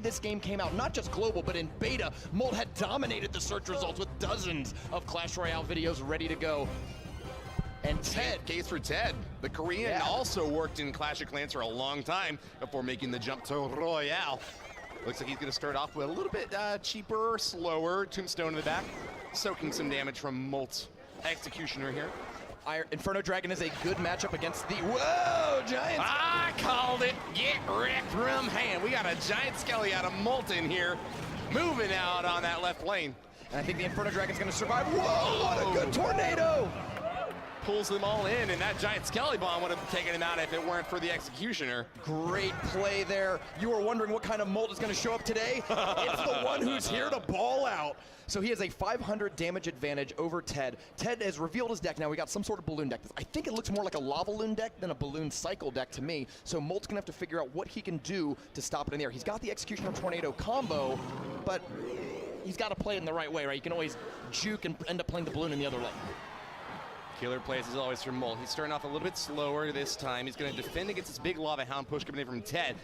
this game came out, not just global, but in beta, Molt had dominated the search results with dozens of Clash Royale videos ready to go. And Ted. Case for Ted. The Korean also worked in Clash of Clans for a long time before making the jump to Royale. Looks like he's going to start off with a little bit cheaper, slower Tombstone in the back, soaking some damage from Molt's Executioner here. Inferno Dragon is a good matchup against the... Whoa, Giants! I called it. Get wrecked from hand. We got a Giant Skelly out of Molt in here, moving out on that left lane. And I think the Inferno Dragon's going to survive. Whoa, what a good tornado! Pulls them all in, and that Giant Skelly Bomb would have taken him out if it weren't for the Executioner. Great play there. You were wondering what kind of Molt is going to show up today? It's the one who's here to ball out. So he has a 500 damage advantage over Ted. Ted has revealed his deck now. We got some sort of balloon deck. I think it looks more like a lava loon deck than a balloon cycle deck to me. So Molt's going to have to figure out what he can do to stop it in the air. He's got the Executioner Tornado combo, but he's got to play it in the right way, right? You can always juke and end up playing the balloon in the other lane. Killer plays as always from Molt. He's starting off a little bit slower this time. He's going to defend against this big Lava Hound push coming in from Ted.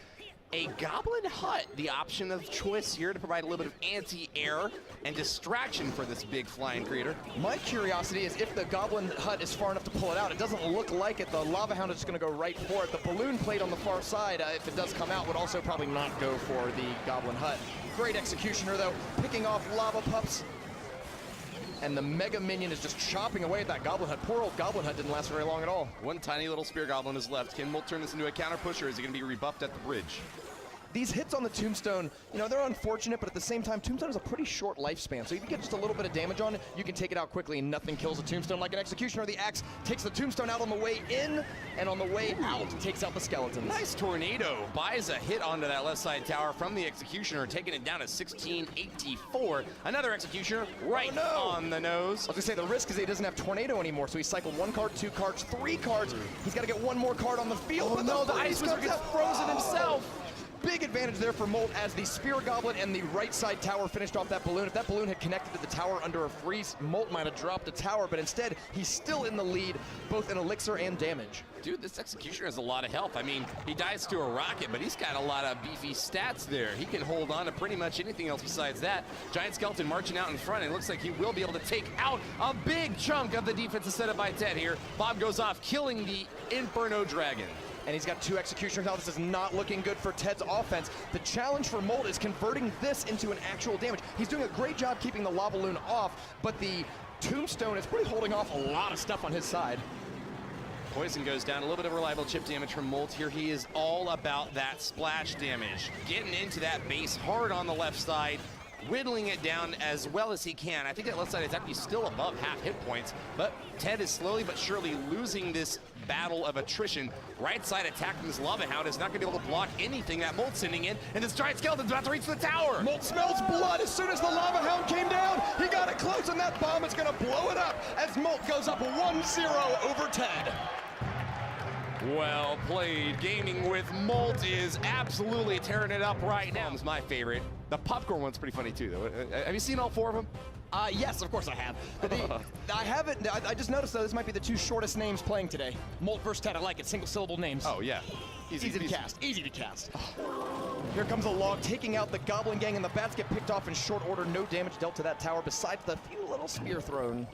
A Goblin Hut, the option of choice here to provide a little bit of anti-air and distraction for this big flying creator. My curiosity is if the Goblin Hut is far enough to pull it out. It doesn't look like it. The Lava Hound is just going to go right for it. The balloon plate on the far side, if it does come out, would also probably not go for the Goblin Hut. Great Executioner, though, picking off Lava Pups. And the Mega Minion is just chopping away at that Goblin Hut. Poor old Goblin Hut didn't last very long at all. One tiny little Spear Goblin is left. Can Molt turn this into a counter push, or is he going to be rebuffed at the bridge? These hits on the Tombstone, you know, they're unfortunate, but at the same time, Tombstone has a pretty short lifespan. So if you get just a little bit of damage on it, you can take it out quickly and nothing kills a Tombstone like an Executioner. The Axe takes the Tombstone out on the way in, and on the way out, takes out the Skeletons. Nice Tornado. Buys a hit onto that left side tower from the Executioner, taking it down to 1684. Another Executioner right on the nose. I was going to say, the risk is he doesn't have Tornado anymore, so he cycled 1 card, 2 cards, 3 cards. He's got to get 1 more card on the field. Oh no, the Ice Wizard gets frozen himself. Big advantage there for Molt as the Spear Goblin and the right side tower finished off that balloon. If that balloon had connected to the tower under a freeze, Molt might have dropped the tower, but instead, he's still in the lead, both in elixir and damage. Dude, this Executioner has a lot of health. I mean, he dies to a rocket, but he's got a lot of beefy stats there. He can hold on to pretty much anything else besides that. Giant Skeleton marching out in front, and it looks like he will be able to take out a big chunk of the defense set up by Ted here. Bob goes off, killing the Inferno Dragon. And he's got 2 Executioners now. This is not looking good for Ted's offense. The challenge for Molt is converting this into an actual damage. He's doing a great job keeping the Lava Loon off, but the Tombstone is pretty holding off a lot of stuff on his side. Poison goes down, a little bit of reliable chip damage from Molt here. He is all about that splash damage. Getting into that base hard on the left side, whittling it down as well as he can. I think that left side is actually still above half hit points, but Ted is slowly but surely losing this battle of attrition. Right side attacking this Lava Hound is not going to be able to block anything that Molt's sending in, and this Giant Skeleton's about to reach the tower. Molt smells blood as soon as the Lava Hound came down. He got it close, and that bomb is going to blow it up as Molt goes up 1-0 over Ted. Well played. Gaming with Molt is absolutely tearing it up right now. It's my favorite. The popcorn one's pretty funny too, though. Have you seen all 4 of them? Yes, of course I have. I haven't. I just noticed though this might be the 2 shortest names playing today. Molt versus Ted. I like it. Single syllable names. Oh yeah. Easy to cast. Easy to cast. Here comes a log taking out the Goblin Gang, and the bats get picked off in short order. No damage dealt to that tower besides the few little spear thrown.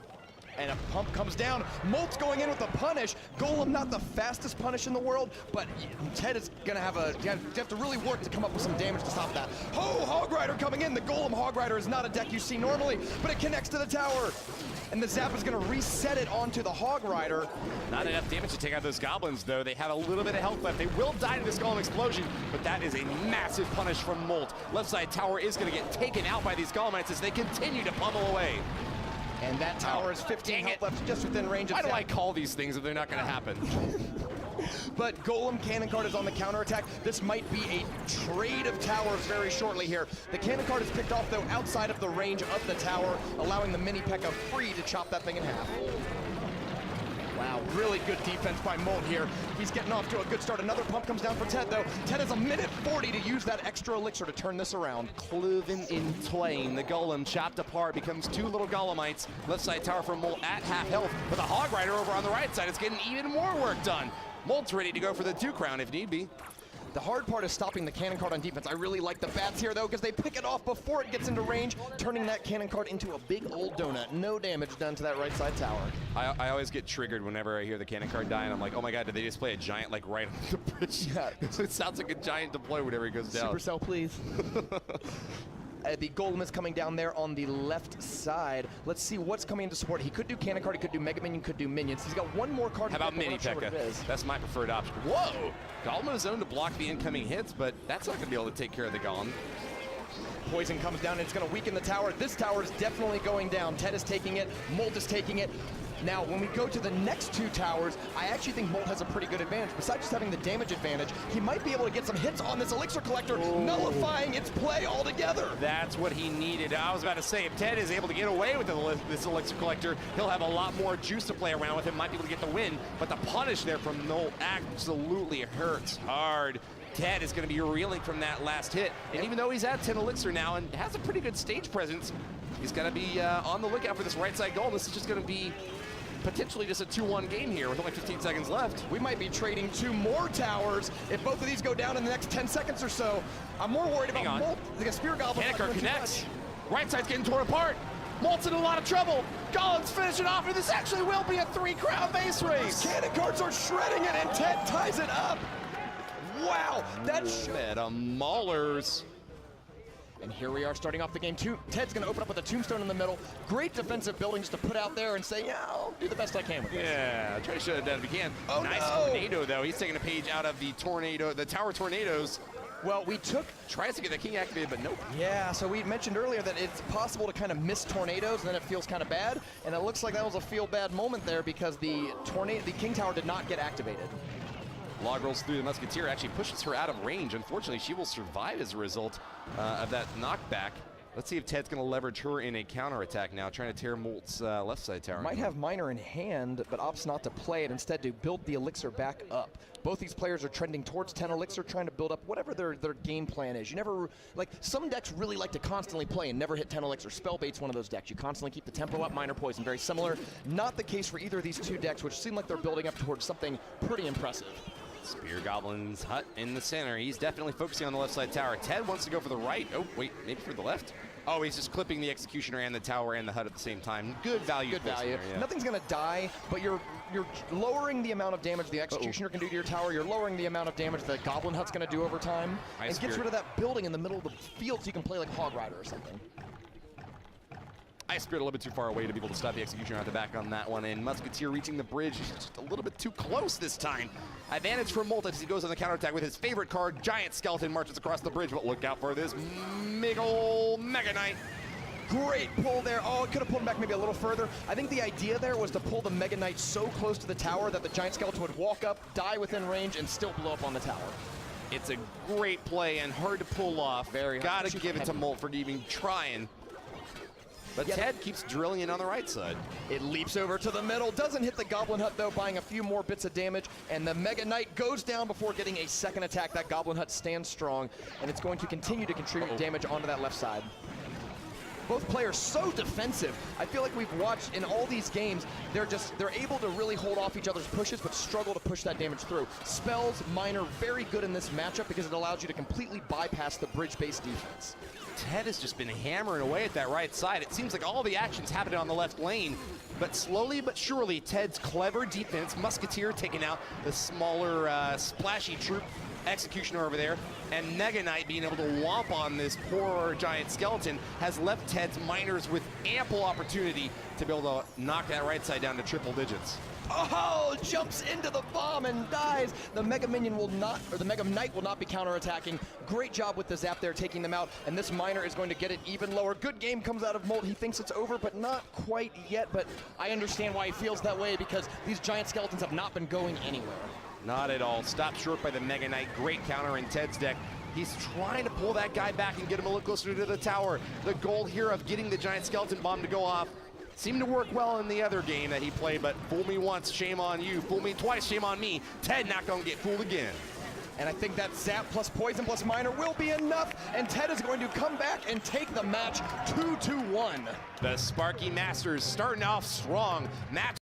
And a pump comes down. Molt's going in with the punish. Golem, not the fastest punish in the world, but Ted is gonna have you have to really work to come up with some damage to stop that. Hog Rider coming in. The Golem Hog Rider is not a deck you see normally, but it connects to the tower. And the Zap is gonna reset it onto the Hog Rider. Not enough damage to take out those goblins, though. They have a little bit of health left. They will die to this Golem explosion, but that is a massive punish from Molt. Left side tower is gonna get taken out by these Golemites as they continue to pummel away. And that tower is 15 health left, just within range of Why do I call these things if they're not going to happen? But Golem Cannon Card is on the counterattack. This might be a trade of towers very shortly here. The Cannon Card is picked off, though, outside of the range of the tower, allowing the Mini P.E.K.K.A. free to chop that thing in half. Wow, really good defense by Molt here. He's getting off to a good start. Another pump comes down for Ted, though. Ted has 1:40 to use that extra elixir to turn this around. Cloven in twain. The Golem chopped apart, becomes 2 little Golemites. Left side tower for Molt at half health, but the Hog Rider over on the right side is getting even more work done. Molt's ready to go for the 2 crown if need be. The hard part is stopping the cannon cart on defense. I really like the bats here, though, because they pick it off before it gets into range, turning that cannon cart into a big old donut. No damage done to that right side tower. I always get triggered whenever I hear the cannon cart die, and I'm like, oh my god, did they just play a giant like right on the bridge? Yeah. It sounds like a giant deploy whenever he goes down. Supercell, please. The Golem is coming down there on the left side. Let's see what's coming into support. He could do Cannon Card, he could do Mega Minion, could do Minions. He's got one more card. How about Mini P.E.K.K.A.? That's my preferred option. Whoa! Golem is zoned to block the incoming hits, but that's not going to be able to take care of the Golem. Poison comes down and it's going to weaken the tower. This tower is definitely going down. Ted is taking it. Molt is taking it. Now, when we go to the next two towers, I actually think Molt has a pretty good advantage. Besides just having the damage advantage, he might be able to get some hits on this Elixir Collector, nullifying its play altogether. That's what he needed. I was about to say, if Ted is able to get away with this Elixir Collector, he'll have a lot more juice to play around with him, might be able to get the win, but the punish there from Molt absolutely hurts hard. Ted is going to be reeling from that last hit, and even though he's at 10 Elixir now and has a pretty good stage presence, he's going to be on the lookout for this right side goal. This is just going to be potentially just a 2-1 game here with only 15 seconds left. We might be trading 2 more towers if both of these go down in the next 10 seconds or so. I'm more worried about Molt. The Spear Goblin. Cannon connects. Right side's getting torn apart. Molt's in a lot of trouble. Golem's finishing off, and this actually will be a 3-crown base race. Cannon cards are shredding it, and Ted ties it up. Wow, that's meta maulers. And here we are starting off the game. Ted's going to open up with a tombstone in the middle. Great defensive building just to put out there and say, yeah, I'll do the best I can with this. Yeah, try to shut it down if you can. Oh, nice tornado, though. He's taking a page out of the tower tornadoes. Well, we tries to get the king activated, but nope. Yeah, so we mentioned earlier that it's possible to kind of miss tornadoes, and then it feels kind of bad. And it looks like that was a feel-bad moment there because the king tower did not get activated. Log rolls through the Musketeer, actually pushes her out of range. Unfortunately, she will survive as a result of that knockback. Let's see if Ted's going to leverage her in a counterattack now, trying to tear Molt's left side tower. Might have Miner in hand, but opts not to play it, instead to build the Elixir back up. Both these players are trending towards 10 Elixir, trying to build up whatever their game plan is. You never, like, some decks really like to constantly play and never hit 10 Elixir. Spellbait's one of those decks. You constantly keep the tempo up, Miner Poison, very similar. Not the case for either of these two decks, which seem like they're building up towards something pretty impressive. Spear Goblin's hut in the center. He's definitely focusing on the left side tower. Ted wants to go for the right. Oh, wait, maybe for the left? Oh, he's just clipping the Executioner and the tower and the hut at the same time. Good value. Good value. There, yeah. Nothing's going to die, but you're lowering the amount of damage the Executioner can do to your tower. You're lowering the amount of damage the Goblin Hut's going to do over time. And gets rid of that building in the middle of the field so you can play like Hog Rider or something. Ice Spirit a little bit too far away to be able to stop the Executioner out the back on that one, and Musketeer reaching the bridge. He's just a little bit too close this time. Advantage for Molt as he goes on the counterattack with his favorite card. Giant Skeleton marches across the bridge, but look out for this big ol' Mega Knight. Great pull there. Oh, it could have pulled him back maybe a little further. I think the idea there was to pull the Mega Knight so close to the tower that the Giant Skeleton would walk up, die within range, and still blow up on the tower. It's a great play and hard to pull off. Very hard. Gotta give it to Molt for even trying. But Ted keeps drilling in on the right side. It leaps over to the middle, doesn't hit the Goblin Hut though, buying a few more bits of damage, and the Mega Knight goes down before getting a second attack. That Goblin Hut stands strong, and it's going to continue to contribute damage onto that left side. Both players so defensive. I feel like we've watched in all these games, they're able to really hold off each other's pushes, but struggle to push that damage through. Spells, Miner, very good in this matchup because it allows you to completely bypass the bridge-based defense. Ted has just been hammering away at that right side. It seems like all the action's happening on the left lane, but slowly but surely, Ted's clever defense, Musketeer taking out the smaller, splashy troop, Executioner over there, and Mega Knight being able to womp on this poor Giant Skeleton has left Ted's Miners with ample opportunity to be able to knock that right side down to triple digits. Oh, jumps into the bomb and dies. The Mega Minion will not, or the Mega Knight will not be counterattacking. Great job with the zap there, taking them out, and this Miner is going to get it even lower. Good game comes out of Molt. He thinks it's over, but not quite yet, but I understand why he feels that way because these Giant Skeletons have not been going anywhere. Not at all. Stopped short by the Mega Knight. Great counter in Ted's deck. He's trying to pull that guy back and get him a little closer to the tower. The goal here of getting the Giant Skeleton Bomb to go off seemed to work well in the other game that he played, but fool me once, shame on you. Fool me twice, shame on me. Ted not gonna get fooled again. And I think that Zap plus Poison plus Miner will be enough, and Ted is going to come back and take the match 2-1. The Sparky Masters starting off strong. Match